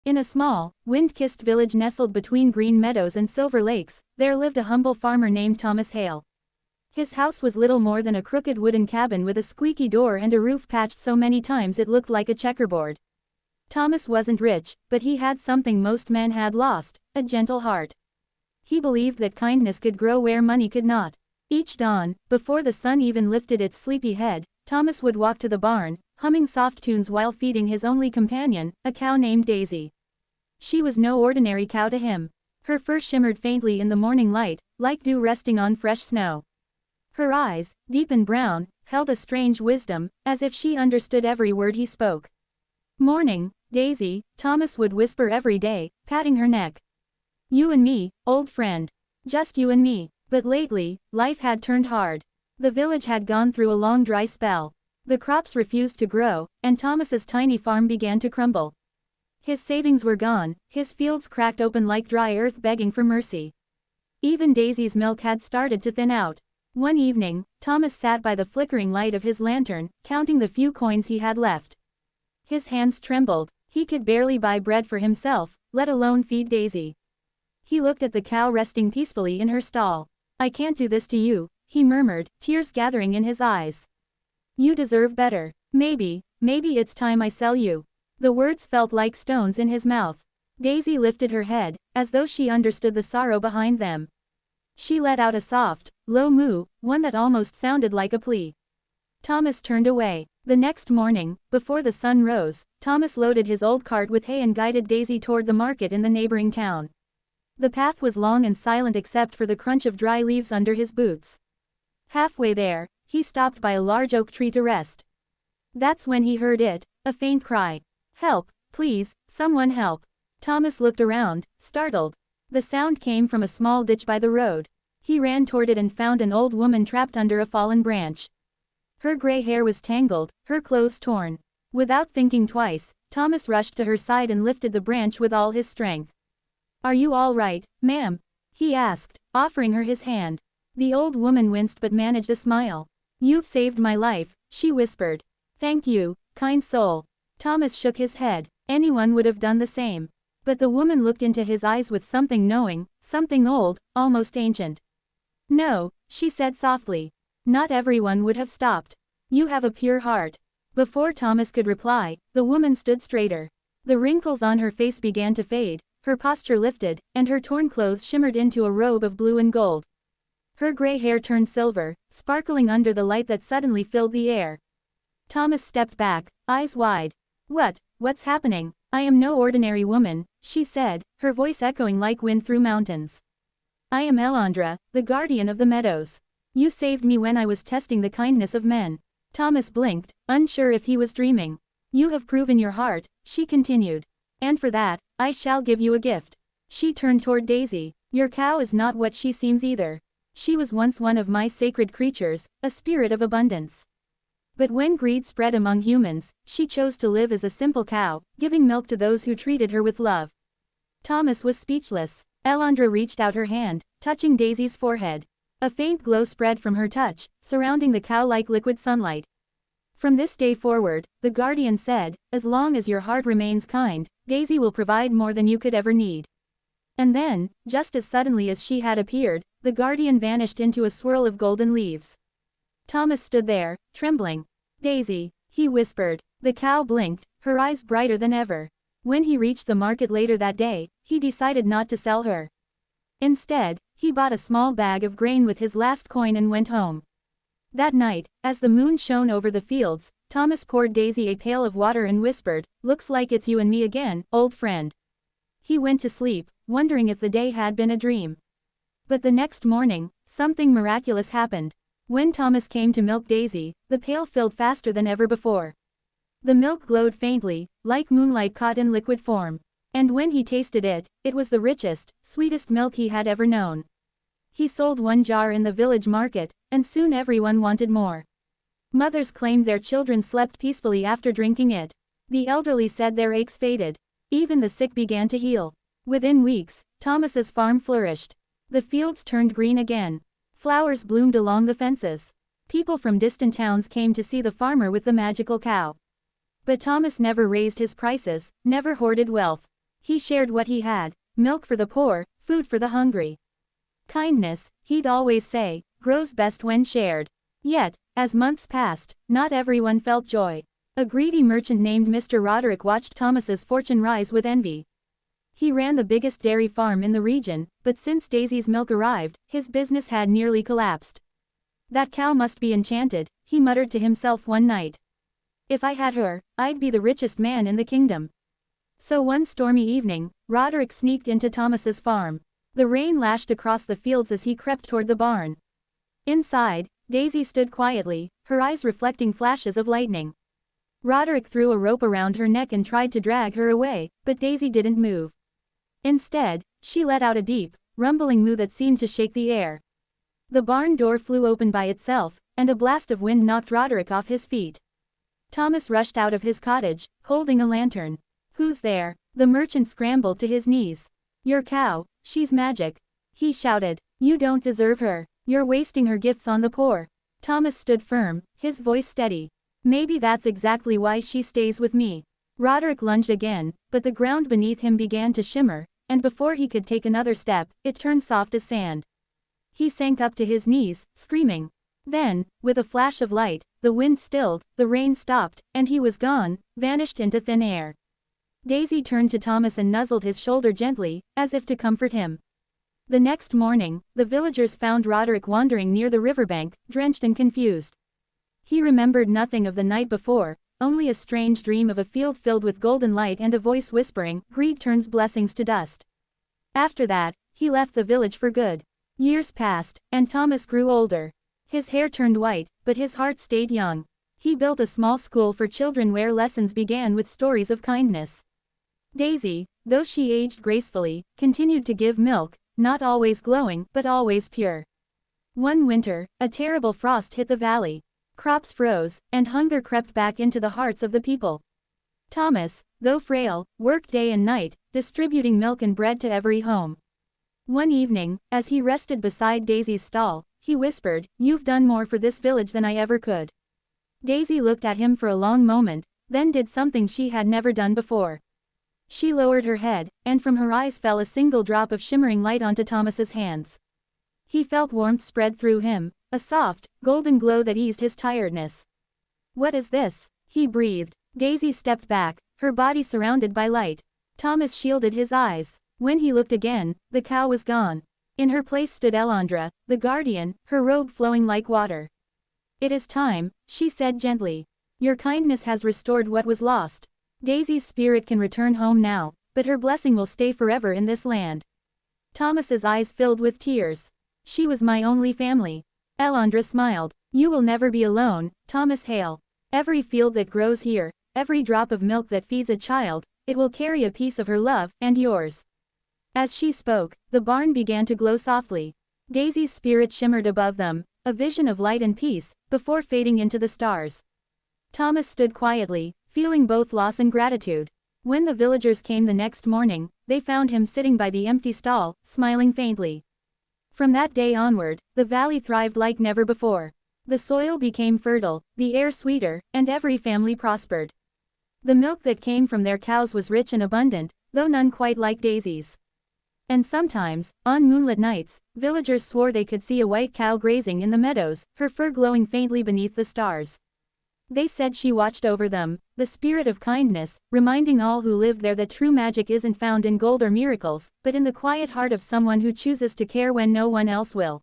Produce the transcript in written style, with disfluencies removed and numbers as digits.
In a small, wind-kissed village nestled between green meadows and silver lakes, there lived a humble farmer named Thomas Hale. His house was little more than a crooked wooden cabin with a squeaky door and a roof patched so many times it looked like a checkerboard. Thomas wasn't rich, but he had something most men had lost, a gentle heart. He believed that kindness could grow where money could not. Each dawn, before the sun even lifted its sleepy head, Thomas would walk to the barn, humming soft tunes while feeding his only companion, a cow named Daisy. She was no ordinary cow to him. Her fur shimmered faintly in the morning light, like dew resting on fresh snow. Her eyes, deep and brown, held a strange wisdom, as if she understood every word he spoke. "Morning, Daisy," Thomas would whisper every day, patting her neck. "You and me, old friend. Just you and me." But lately, life had turned hard. The village had gone through a long dry spell. The crops refused to grow, and Thomas's tiny farm began to crumble. His savings were gone, his fields cracked open like dry earth begging for mercy. Even Daisy's milk had started to thin out. One evening, Thomas sat by the flickering light of his lantern, counting the few coins he had left. His hands trembled. He could barely buy bread for himself, let alone feed Daisy. He looked at the cow resting peacefully in her stall. "I can't do this to you," he murmured, tears gathering in his eyes. "You deserve better. Maybe it's time I sell you." The words felt like stones in his mouth. Daisy lifted her head, as though she understood the sorrow behind them. She let out a soft, low moo, one that almost sounded like a plea. Thomas turned away. The next morning, before the sun rose, Thomas loaded his old cart with hay and guided Daisy toward the market in the neighboring town. The path was long and silent except for the crunch of dry leaves under his boots. Halfway there, he stopped by a large oak tree to rest. That's when he heard a faint cry. "Help, please, someone help." Thomas looked around, startled. The sound came from a small ditch by the road. He ran toward it and found an old woman trapped under a fallen branch. Her gray hair was tangled, her clothes torn. Without thinking twice, Thomas rushed to her side and lifted the branch with all his strength. "Are you all right, ma'am?" he asked, offering her his hand. The old woman winced but managed a smile. "You've saved my life," she whispered. "Thank you, kind soul." Thomas shook his head. Anyone would have done the same. But the woman looked into his eyes with something knowing, something old, almost ancient. "No," she said softly. "Not everyone would have stopped. You have a pure heart." Before Thomas could reply, the woman stood straighter. The wrinkles on her face began to fade, her posture lifted, and her torn clothes shimmered into a robe of blue and gold. Her gray hair turned silver, sparkling under the light that suddenly filled the air. Thomas stepped back, eyes wide. What's happening? "I am no ordinary woman," she said, her voice echoing like wind through mountains. "I am Elandra, the guardian of the meadows. You saved me when I was testing the kindness of men." Thomas blinked, unsure if he was dreaming. "You have proven your heart," she continued. "And for that, I shall give you a gift." She turned toward Daisy. "Your cow is not what she seems either. She was once one of my sacred creatures, a spirit of abundance. But when greed spread among humans, she chose to live as a simple cow, giving milk to those who treated her with love." Thomas was speechless. Elandra reached out her hand, touching Daisy's forehead. A faint glow spread from her touch, surrounding the cow like liquid sunlight. "From this day forward," the guardian said, "as long as your heart remains kind, Daisy will provide more than you could ever need." And then, just as suddenly as she had appeared, the guardian vanished into a swirl of golden leaves. Thomas stood there, trembling. "Daisy," he whispered. The cow blinked, her eyes brighter than ever. When he reached the market later that day, he decided not to sell her. Instead, he bought a small bag of grain with his last coin and went home. That night, as the moon shone over the fields, Thomas poured Daisy a pail of water and whispered, "Looks like it's you and me again, old friend." He went to sleep, wondering if the day had been a dream. But the next morning, something miraculous happened. When Thomas came to milk Daisy, the pail filled faster than ever before. The milk glowed faintly, like moonlight caught in liquid form. And when he tasted it, it was the richest, sweetest milk he had ever known. He sold one jar in the village market, and soon everyone wanted more. Mothers claimed their children slept peacefully after drinking it. The elderly said their aches faded. Even the sick began to heal. Within weeks, Thomas's farm flourished. The fields turned green again. Flowers bloomed along the fences. People from distant towns came to see the farmer with the magical cow. But Thomas never raised his prices, never hoarded wealth. He shared what he had, milk for the poor, food for the hungry. Kindness, he'd always say, grows best when shared. Yet, as months passed, not everyone felt joy. A greedy merchant named Mr. Roderick watched Thomas's fortune rise with envy. He ran the biggest dairy farm in the region, but since Daisy's milk arrived, his business had nearly collapsed. That cow must be enchanted, he muttered to himself one night. If I had her, I'd be the richest man in the kingdom. So one stormy evening, Roderick sneaked into Thomas's farm. The rain lashed across the fields as he crept toward the barn. Inside, Daisy stood quietly, her eyes reflecting flashes of lightning. Roderick threw a rope around her neck and tried to drag her away, but Daisy didn't move. Instead, she let out a deep, rumbling moo that seemed to shake the air. The barn door flew open by itself, and a blast of wind knocked Roderick off his feet. Thomas rushed out of his cottage, holding a lantern. "Who's there?" The merchant scrambled to his knees. "Your cow, she's magic," he shouted. "You don't deserve her. You're wasting her gifts on the poor." Thomas stood firm, his voice steady. "Maybe that's exactly why she stays with me." Roderick lunged again, but the ground beneath him began to shimmer, and before he could take another step, it turned soft as sand. He sank up to his knees, screaming. Then, with a flash of light, the wind stilled, the rain stopped, and he was gone, vanished into thin air. Daisy turned to Thomas and nuzzled his shoulder gently, as if to comfort him. The next morning, the villagers found Roderick wandering near the riverbank, drenched and confused. He remembered nothing of the night before, only a strange dream of a field filled with golden light and a voice whispering, "Greed turns blessings to dust." After that, he left the village for good. Years passed, and Thomas grew older. His hair turned white, but his heart stayed young. He built a small school for children where lessons began with stories of kindness. Daisy, though she aged gracefully, continued to give milk, not always glowing, but always pure. One winter, a terrible frost hit the valley. Crops froze, and hunger crept back into the hearts of the people. Thomas, though frail, worked day and night, distributing milk and bread to every home. One evening, as he rested beside Daisy's stall, he whispered, "You've done more for this village than I ever could." Daisy looked at him for a long moment, then did something she had never done before. She lowered her head, and from her eyes fell a single drop of shimmering light onto Thomas's hands. He felt warmth spread through him, a soft, golden glow that eased his tiredness. "What is this?" he breathed. Daisy stepped back, her body surrounded by light. Thomas shielded his eyes. When he looked again, the cow was gone. In her place stood Elandra, the guardian, her robe flowing like water. "It is time," she said gently. "Your kindness has restored what was lost. Daisy's spirit can return home now, but her blessing will stay forever in this land." Thomas's eyes filled with tears. "She was my only family." Elandra smiled. "You will never be alone, Thomas Hale. Every field that grows here, every drop of milk that feeds a child, it will carry a piece of her love, and yours." As she spoke, the barn began to glow softly. Daisy's spirit shimmered above them, a vision of light and peace, before fading into the stars. Thomas stood quietly, feeling both loss and gratitude. When the villagers came the next morning, they found him sitting by the empty stall, smiling faintly. From that day onward, the valley thrived like never before. The soil became fertile, the air sweeter, and every family prospered. The milk that came from their cows was rich and abundant, though none quite like Daisy's. And sometimes, on moonlit nights, villagers swore they could see a white cow grazing in the meadows, her fur glowing faintly beneath the stars. They said she watched over them, the spirit of kindness, reminding all who lived there that true magic isn't found in gold or miracles, but in the quiet heart of someone who chooses to care when no one else will.